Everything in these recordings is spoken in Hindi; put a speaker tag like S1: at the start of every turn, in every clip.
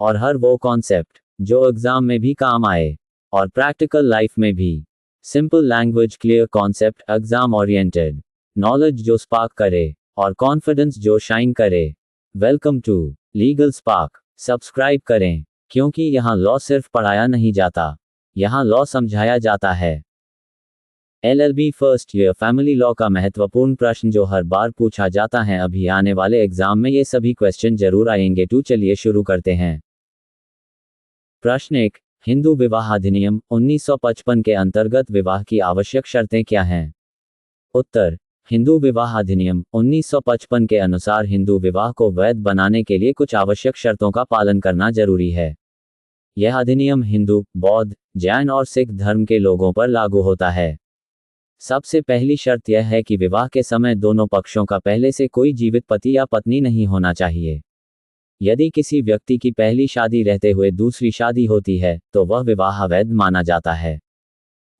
S1: और हर वो कॉन्सेप्ट जो एग्जाम में भी काम आए और प्रैक्टिकल लाइफ में भी। Simple language, clear concept, exam oriented, knowledge जो स्पार्क करे और कॉन्फिडेंस जो शाइन करे। Welcome to legal spark. Subscribe करें, क्योंकि यहाँ लॉ सिर्फ पढ़ाया नहीं जाता, यहाँ लॉ समझाया जाता है। LLB first year family law का महत्वपूर्ण प्रश्न जो हर बार पूछा जाता है, अभी आने वाले एग्जाम में ये सभी क्वेश्चन जरूर आएंगे। तो चलिए शुरू करते हैं। प्रश्न 1, हिंदू विवाह अधिनियम 1955 के अंतर्गत विवाह की आवश्यक शर्तें क्या हैं? उत्तर, हिंदू विवाह अधिनियम 1955 के अनुसार हिंदू विवाह को वैध बनाने के लिए कुछ आवश्यक शर्तों का पालन करना जरूरी है। यह अधिनियम हिंदू, बौद्ध, जैन और सिख धर्म के लोगों पर लागू होता है। सबसे पहली शर्त यह है कि विवाह के समय दोनों पक्षों का पहले से कोई जीवित पति या पत्नी नहीं होना चाहिए। यदि किसी व्यक्ति की पहली शादी रहते हुए दूसरी शादी होती है तो वह विवाह अवैध माना जाता है।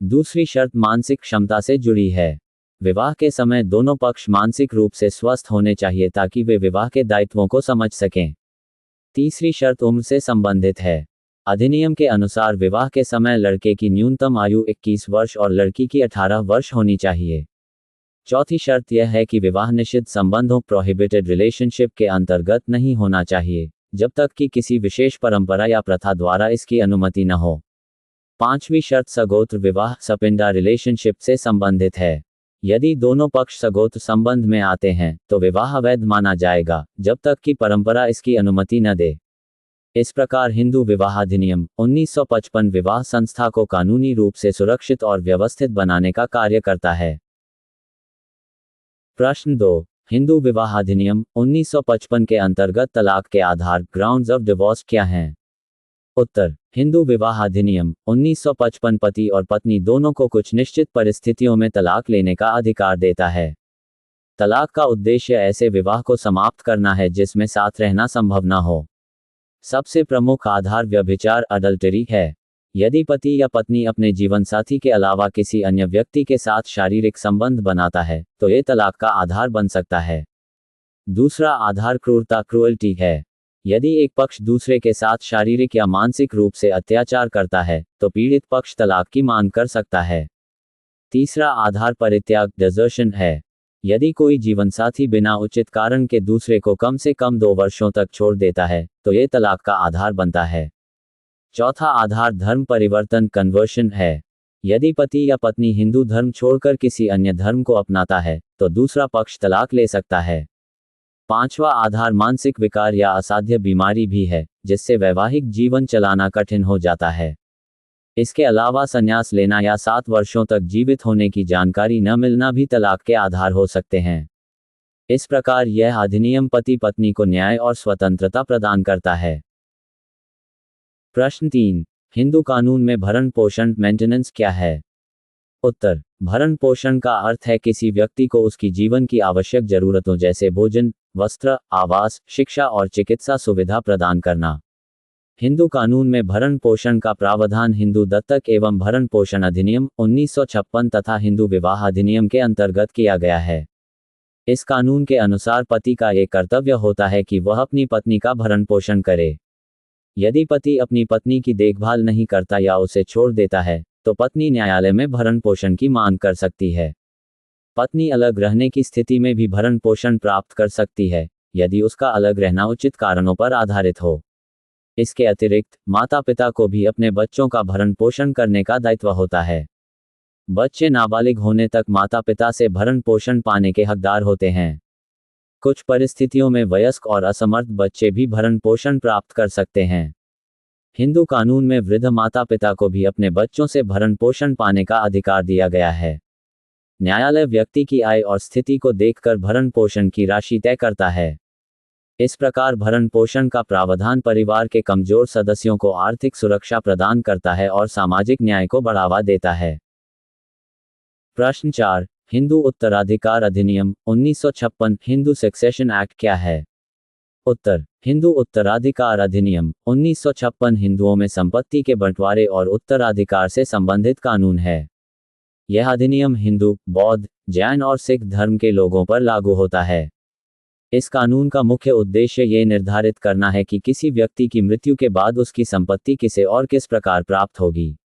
S1: दूसरी शर्त मानसिक क्षमता से जुड़ी है। विवाह के समय दोनों पक्ष मानसिक रूप से स्वस्थ होने चाहिए ताकि वे विवाह के दायित्वों को समझ सकें। तीसरी शर्त उम्र से संबंधित है। अधिनियम के अनुसार विवाह के समय लड़के की न्यूनतम आयु 21 वर्ष और लड़की की 18 वर्ष होनी चाहिए। चौथी शर्त यह है कि विवाह निषिद्ध संबंधों, प्रोहिबिटेड रिलेशनशिप के अंतर्गत नहीं होना चाहिए, जब तक कि किसी विशेष परंपरा या प्रथा द्वारा इसकी अनुमति न हो। पांचवी शर्त सगोत्र विवाह, सपिंडा रिलेशनशिप से संबंधित है। यदि दोनों पक्ष सगोत्र संबंध में आते हैं तो विवाह अवैध माना जाएगा, जब तक कि परंपरा इसकी अनुमति न दे। इस प्रकार हिंदू विवाह अधिनियम 1955 विवाह संस्था को कानूनी रूप से सुरक्षित और व्यवस्थित बनाने का कार्य करता है। प्रश्न 2, हिंदू विवाह अधिनियम 1955 के अंतर्गत तलाक के आधार, ग्राउंड्स ऑफ डिवोर्स क्या हैं? उत्तर, हिंदू विवाह अधिनियम 1955 पति और पत्नी दोनों को कुछ निश्चित परिस्थितियों में तलाक लेने का अधिकार देता है। तलाक का उद्देश्य ऐसे विवाह को समाप्त करना है जिसमें साथ रहना संभव न हो। सबसे प्रमुख आधार व्यभिचार, अडल्टरी है। यदि पति या पत्नी अपने जीवन साथी के अलावा किसी अन्य व्यक्ति के साथ शारीरिक संबंध बनाता है तो ये तलाक का आधार बन सकता है। दूसरा आधार क्रूरता, क्रूअल्टी है। यदि एक पक्ष दूसरे के साथ शारीरिक या मानसिक रूप से अत्याचार करता है तो पीड़ित पक्ष तलाक की मांग कर सकता है। तीसरा आधार परित्याग, डिजर्शन है। यदि कोई जीवनसाथी बिना उचित कारण के दूसरे को कम से कम 2 वर्षों तक छोड़ देता है तो ये तलाक का आधार बनता है। चौथा आधार धर्म परिवर्तन, कन्वर्शन है। यदि पति या पत्नी हिंदू धर्म छोड़कर किसी अन्य धर्म को अपनाता है तो दूसरा पक्ष तलाक ले सकता है। पांचवा आधार मानसिक विकार या असाध्य बीमारी भी है, जिससे वैवाहिक जीवन चलाना कठिन हो जाता है। इसके अलावा संन्यास लेना या 7 वर्षों तक जीवित होने की जानकारी न मिलना भी तलाक के आधार हो सकते हैं। इस प्रकार यह अधिनियम पति पत्नी को न्याय और स्वतंत्रता प्रदान करता है। प्रश्न 3, हिंदू कानून में भरण पोषण, मेंटेनेंस क्या है? उत्तर, भरण पोषण का अर्थ है किसी व्यक्ति को उसकी जीवन की आवश्यक जरूरतों जैसे भोजन, वस्त्र, आवास, शिक्षा और चिकित्सा सुविधा प्रदान करना। हिंदू कानून में भरण पोषण का प्रावधान हिंदू दत्तक एवं भरण पोषण अधिनियम 1956 तथा हिंदू विवाह अधिनियम के अंतर्गत किया गया है। इस कानून के अनुसार पति का एक कर्तव्य होता है कि वह अपनी पत्नी का भरण पोषण करे। यदि पति अपनी पत्नी की देखभाल नहीं करता या उसे छोड़ देता है तो पत्नी न्यायालय में भरण पोषण की मांग कर सकती है। पत्नी अलग रहने की स्थिति में भी भरण पोषण प्राप्त कर सकती है, यदि उसका अलग रहना उचित कारणों पर आधारित हो। इसके अतिरिक्त माता पिता को भी अपने बच्चों का भरण पोषण करने का दायित्व होता है। बच्चे नाबालिग होने तक माता पिता से भरण पोषण पाने के हकदार होते हैं। कुछ परिस्थितियों में वयस्क और असमर्थ बच्चे भी भरण पोषण प्राप्त कर सकते हैं। हिंदू कानून में वृद्ध माता पिता को भी अपने बच्चों से भरण पोषण पाने का अधिकार दिया गया है। न्यायालय व्यक्ति की आय और स्थिति को देखकर भरण पोषण की राशि तय करता है। इस प्रकार भरण पोषण का प्रावधान परिवार के कमजोर सदस्यों को आर्थिक सुरक्षा प्रदान करता है और सामाजिक न्याय को बढ़ावा देता है। प्रश्न 4, हिंदू उत्तराधिकार अधिनियम 1956, हिंदू सक्सेशन एक्ट क्या है? उत्तर, हिंदू उत्तराधिकार अधिनियम 1956 हिंदुओं में संपत्ति के बंटवारे और उत्तराधिकार से संबंधित कानून है। यह अधिनियम हिंदू, बौद्ध, जैन और सिख धर्म के लोगों पर लागू होता है। इस कानून का मुख्य उद्देश्य ये निर्धारित करना है कि किसी व्यक्ति की मृत्यु के बाद उसकी संपत्ति किसे और किस प्रकार प्राप्त होगी।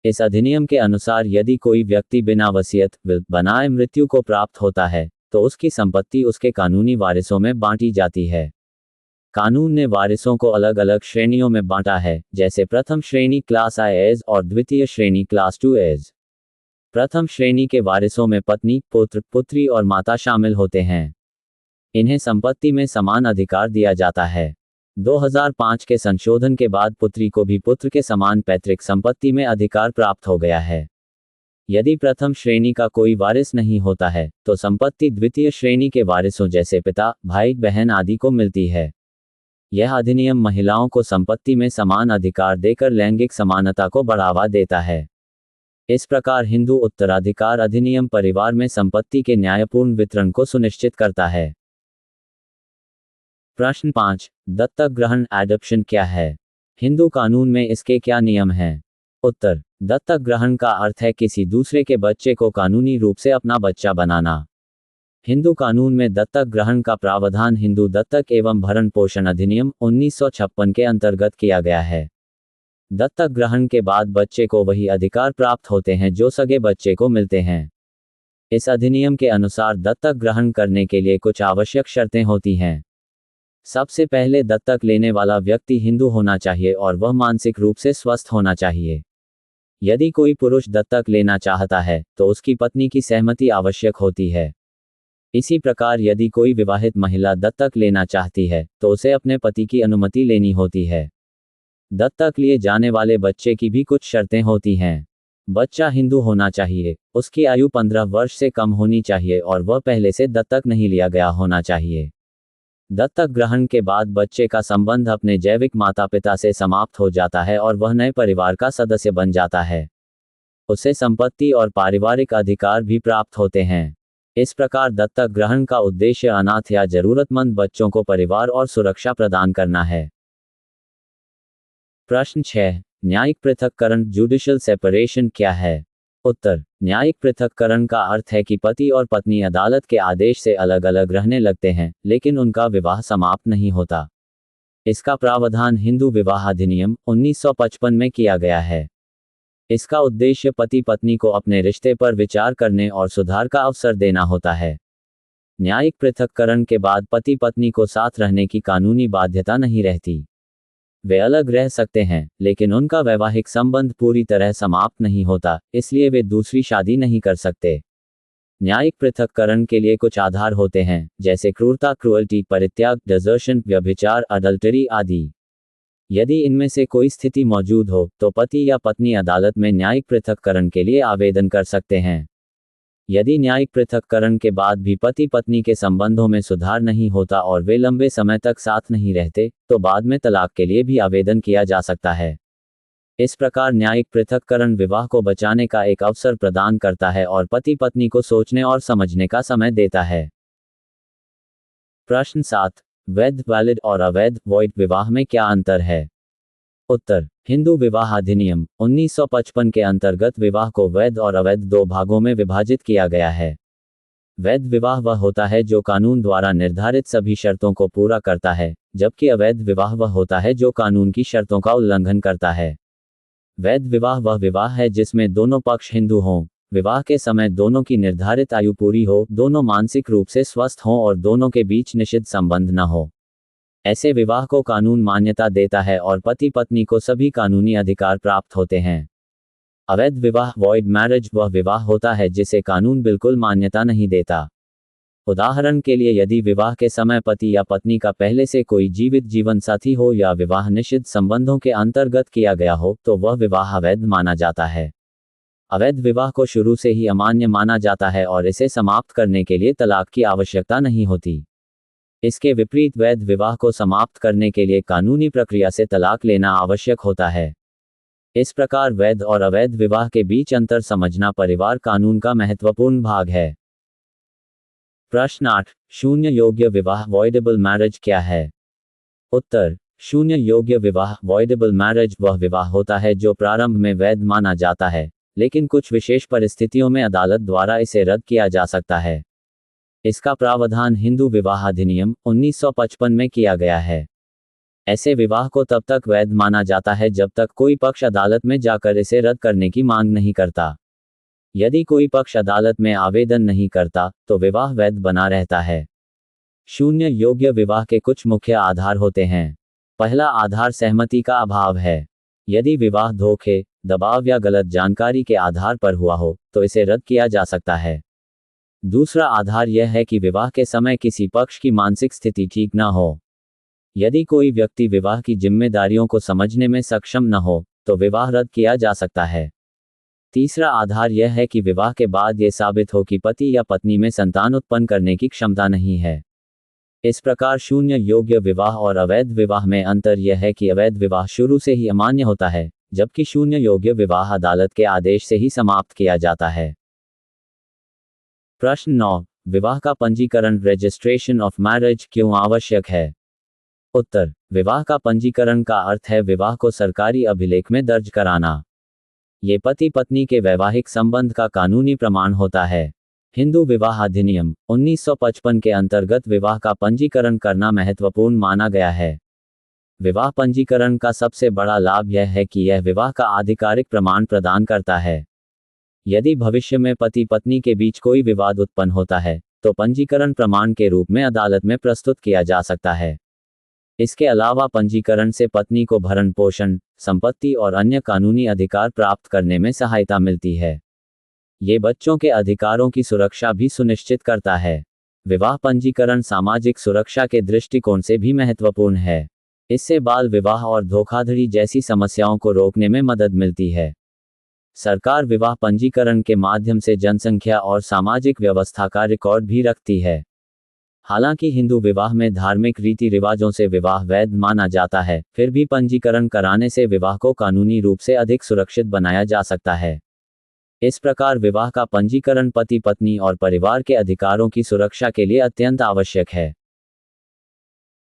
S1: इस अधिनियम के अनुसार यदि कोई व्यक्ति बिना वसीयत विल बनाए मृत्यु को प्राप्त होता है, तो उसकी संपत्ति उसके कानूनी वारिसों में बांटी जाती है। कानून ने वारिसों को अलग अलग श्रेणियों में बांटा है, जैसे प्रथम श्रेणी क्लास I एज और द्वितीय श्रेणी क्लास II एज। प्रथम श्रेणी के वारिसों में पत्नी, पुत्र, पुत्री और माता शामिल होते हैं। इन्हें संपत्ति में समान अधिकार दिया जाता है। 2005 के संशोधन के बाद पुत्री को भी पुत्र के समान पैतृक संपत्ति में अधिकार प्राप्त हो गया है। यदि प्रथम श्रेणी का कोई वारिस नहीं होता है, तो संपत्ति द्वितीय श्रेणी के वारिसों जैसे पिता, भाई, बहन आदि को मिलती है। यह अधिनियम महिलाओं को संपत्ति में समान अधिकार देकर लैंगिक समानता को बढ़ावा देता है। इस प्रकार हिंदू उत्तराधिकार अधिनियम परिवार में संपत्ति के न्यायपूर्ण वितरण को सुनिश्चित करता है। प्रश्न 5, दत्तक ग्रहण एडॉप्शन क्या है? हिंदू कानून में इसके क्या नियम हैं? उत्तर, दत्तक ग्रहण का अर्थ है किसी दूसरे के बच्चे को कानूनी रूप से अपना बच्चा बनाना। हिंदू कानून में दत्तक ग्रहण का प्रावधान हिंदू दत्तक एवं भरण पोषण अधिनियम 1956 के अंतर्गत किया गया है। दत्तक ग्रहण के बाद बच्चे को वही अधिकार प्राप्त होते हैं जो सगे बच्चे को मिलते हैं। इस अधिनियम के अनुसार दत्तक ग्रहण करने के लिए कुछ आवश्यक शर्तें होती हैं। सबसे पहले दत्तक लेने वाला व्यक्ति हिंदू होना चाहिए और वह मानसिक रूप से स्वस्थ होना चाहिए। यदि कोई पुरुष दत्तक लेना चाहता है, तो उसकी पत्नी की सहमति आवश्यक होती है। इसी प्रकार यदि कोई विवाहित महिला दत्तक लेना चाहती है, तो उसे अपने पति की अनुमति लेनी होती है। दत्तक लिए जाने वाले बच्चे की भी कुछ शर्तें होती हैं। बच्चा हिंदू होना चाहिए, उसकी आयु 15 वर्ष से कम होनी चाहिए और वह पहले से दत्तक नहीं लिया गया होना चाहिए। दत्तक ग्रहण के बाद बच्चे का संबंध अपने जैविक माता पिता से समाप्त हो जाता है और वह नए परिवार का सदस्य बन जाता है। उसे संपत्ति और पारिवारिक अधिकार भी प्राप्त होते हैं। इस प्रकार दत्तक ग्रहण का उद्देश्य अनाथ या जरूरतमंद बच्चों को परिवार और सुरक्षा प्रदान करना है। प्रश्न 6, न्यायिक पृथक्करण जुडिशियल सेपरेशन क्या है? उत्तर, न्यायिक पृथक्करण का अर्थ है कि पति और पत्नी अदालत के आदेश से अलग अलग रहने लगते हैं, लेकिन उनका विवाह समाप्त नहीं होता। इसका प्रावधान हिंदू विवाह अधिनियम 1955 में किया गया है। इसका उद्देश्य पति पत्नी को अपने रिश्ते पर विचार करने और सुधार का अवसर देना होता है। न्यायिक पृथक्करण के बाद पति पत्नी को साथ रहने की कानूनी बाध्यता नहीं रहती। वे अलग रह सकते हैं, लेकिन उनका वैवाहिक संबंध पूरी तरह समाप्त नहीं होता, इसलिए वे दूसरी शादी नहीं कर सकते। न्यायिक पृथक्करण के लिए कुछ आधार होते हैं, जैसे क्रूरता, क्रुअल्टी, परित्याग, डिजर्शन, व्यभिचार, अडल्टरी आदि। यदि इनमें से कोई स्थिति मौजूद हो, तो पति या पत्नी अदालत में न्यायिक पृथक्करण के लिए आवेदन कर सकते हैं। यदि न्यायिक पृथक्करण के बाद भी पति पत्नी के संबंधों में सुधार नहीं होता और वे लंबे समय तक साथ नहीं रहते, तो बाद में तलाक के लिए भी आवेदन किया जा सकता है। इस प्रकार न्यायिक पृथक्करण विवाह को बचाने का एक अवसर प्रदान करता है और पति पत्नी को सोचने और समझने का समय देता है। प्रश्न 7, वैध वैलिड और अवैध वॉइड विवाह में क्या अंतर है? उत्तर, हिंदू विवाह अधिनियम 1955 के अंतर्गत विवाह को वैध और अवैध दो भागों में विभाजित किया गया है। वैध विवाह वह होता है जो कानून द्वारा निर्धारित सभी शर्तों को पूरा करता है, जबकि अवैध विवाह वह होता है जो कानून की शर्तों का उल्लंघन करता है। वैध विवाह वह विवाह है जिसमें दोनों पक्ष हिंदू हों, विवाह के समय दोनों की निर्धारित आयु पूरी हो, दोनों मानसिक रूप से स्वस्थ हों और दोनों के बीच निषिद्ध संबंध न हो। ऐसे विवाह को कानून मान्यता देता है और पति पत्नी को सभी कानूनी अधिकार प्राप्त होते हैं। अवैध विवाह वॉइड मैरिज वह विवाह होता है जिसे कानून बिल्कुल मान्यता नहीं देता। उदाहरण के लिए यदि विवाह के समय पति या पत्नी का पहले से कोई जीवित जीवन साथी हो या विवाह निषिद्ध संबंधों के अंतर्गत किया गया हो, तो वह विवाह अवैध माना जाता है। अवैध विवाह को शुरू से ही अमान्य माना जाता है और इसे समाप्त करने के लिए तलाक की आवश्यकता नहीं होती। इसके विपरीत वैध विवाह को समाप्त करने के लिए कानूनी प्रक्रिया से तलाक लेना आवश्यक होता है। इस प्रकार वैध और अवैध विवाह के बीच अंतर समझना परिवार कानून का महत्वपूर्ण भाग है। प्रश्न 8, शून्य योग्य विवाह वॉइडेबल मैरिज क्या है? उत्तर, शून्य योग्य विवाह वॉइडेबल मैरिज वह विवाह होता है जो प्रारंभ में वैध माना जाता है, लेकिन कुछ विशेष परिस्थितियों में अदालत द्वारा इसे रद्द किया जा सकता है। इसका प्रावधान हिंदू विवाह अधिनियम 1955 में किया गया है। ऐसे विवाह को तब तक वैध माना जाता है जब तक कोई पक्ष अदालत में जाकर इसे रद्द करने की मांग नहीं करता। यदि कोई पक्ष अदालत में आवेदन नहीं करता तो विवाह वैध बना रहता है। शून्य योग्य विवाह के कुछ मुख्य आधार होते हैं। पहला आधार सहमति का अभाव है। यदि विवाह धोखे, दबाव या गलत जानकारी के आधार पर हुआ हो तो इसे रद्द किया जा सकता है। दूसरा आधार यह है कि विवाह के समय किसी पक्ष की मानसिक स्थिति ठीक न हो। यदि कोई व्यक्ति विवाह की जिम्मेदारियों को समझने में सक्षम न हो तो विवाह रद्द किया जा सकता है। तीसरा आधार यह है कि विवाह के बाद ये साबित हो कि पति या पत्नी में संतान उत्पन्न करने की क्षमता नहीं है। इस प्रकार शून्य योग्य विवाह और अवैध विवाह में अंतर यह है कि अवैध विवाह शुरू से ही अमान्य होता है, जबकि शून्य योग्य विवाह अदालत के आदेश से ही समाप्त किया जाता है। प्रश्न 9, विवाह का पंजीकरण रजिस्ट्रेशन ऑफ मैरिज क्यों आवश्यक है? उत्तर, विवाह का पंजीकरण का अर्थ है विवाह को सरकारी अभिलेख में दर्ज कराना। ये पति पत्नी के वैवाहिक संबंध का कानूनी प्रमाण होता है। हिंदू विवाह अधिनियम 1955 के अंतर्गत विवाह का पंजीकरण करना महत्वपूर्ण माना गया है। विवाह पंजीकरण का सबसे बड़ा लाभ यह है कि यह विवाह का आधिकारिक प्रमाण प्रदान करता है। यदि भविष्य में पति पत्नी के बीच कोई विवाद उत्पन्न होता है तो पंजीकरण प्रमाण के रूप में अदालत में प्रस्तुत किया जा सकता है। इसके अलावा पंजीकरण से पत्नी को भरण पोषण, संपत्ति और अन्य कानूनी अधिकार प्राप्त करने में सहायता मिलती है। ये बच्चों के अधिकारों की सुरक्षा भी सुनिश्चित करता है। विवाह पंजीकरण सामाजिक सुरक्षा के दृष्टिकोण से भी महत्वपूर्ण है। इससे बाल विवाह और धोखाधड़ी जैसी समस्याओं को रोकने में मदद मिलती है। सरकार विवाह पंजीकरण के माध्यम से जनसंख्या और सामाजिक व्यवस्था का रिकॉर्ड भी रखती है। हालांकि हिंदू विवाह में धार्मिक रीति रिवाजों से विवाह वैध माना जाता है, फिर भी पंजीकरण कराने से विवाह को कानूनी रूप से अधिक सुरक्षित बनाया जा सकता है। इस प्रकार विवाह का पंजीकरण पति पत्नी और परिवार के अधिकारों की सुरक्षा के लिए अत्यंत आवश्यक है।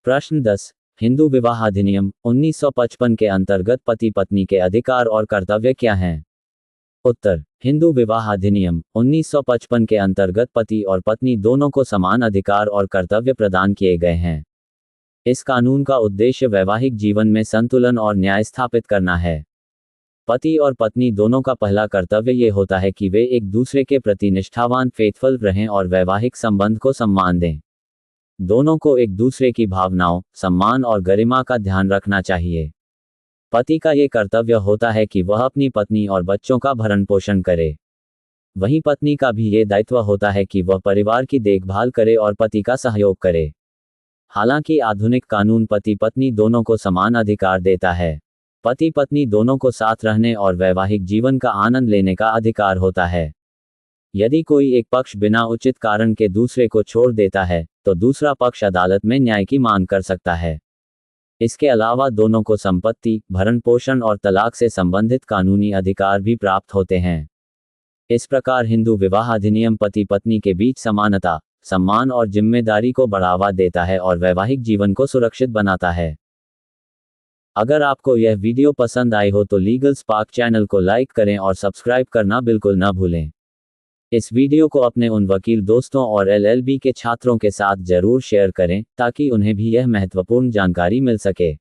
S1: प्रश्न 10, हिंदू विवाह अधिनियम 1955 के अंतर्गत पति पत्नी के अधिकार और कर्तव्य क्या हैं? उत्तर, हिंदू विवाह अधिनियम 1955 के अंतर्गत पति और पत्नी दोनों को समान अधिकार और कर्तव्य प्रदान किए गए हैं। इस कानून का उद्देश्य वैवाहिक जीवन में संतुलन और न्याय स्थापित करना है। पति और पत्नी दोनों का पहला कर्तव्य ये होता है कि वे एक दूसरे के प्रति निष्ठावान फेथफुल रहें और वैवाहिक संबंध को सम्मान दें। दोनों को एक दूसरे की भावनाओं, सम्मान और गरिमा का ध्यान रखना चाहिए। पति का ये कर्तव्य होता है कि वह अपनी पत्नी और बच्चों का भरण पोषण करे। वहीं पत्नी का भी ये दायित्व होता है कि वह परिवार की देखभाल करे और पति का सहयोग करे। हालांकि आधुनिक कानून पति पत्नी दोनों को समान अधिकार देता है। पति पत्नी दोनों को साथ रहने और वैवाहिक जीवन का आनंद लेने का अधिकार होता है। यदि कोई एक पक्ष बिना उचित कारण के दूसरे को छोड़ देता है तो दूसरा पक्ष अदालत में न्याय की मांग कर सकता है। इसके अलावा दोनों को संपत्ति, भरण पोषण और तलाक से संबंधित कानूनी अधिकार भी प्राप्त होते हैं। इस प्रकार हिंदू विवाह अधिनियम पति पत्नी के बीच समानता, सम्मान और जिम्मेदारी को बढ़ावा देता है और वैवाहिक जीवन को सुरक्षित बनाता है। अगर आपको यह वीडियो पसंद आई हो तो लीगल स्पार्क चैनल को लाइक करें और सब्सक्राइब करना बिल्कुल न भूलें। इस वीडियो को अपने उन वकील दोस्तों और LLB के छात्रों के साथ जरूर शेयर करें ताकि उन्हें भी यह महत्वपूर्ण जानकारी मिल सके।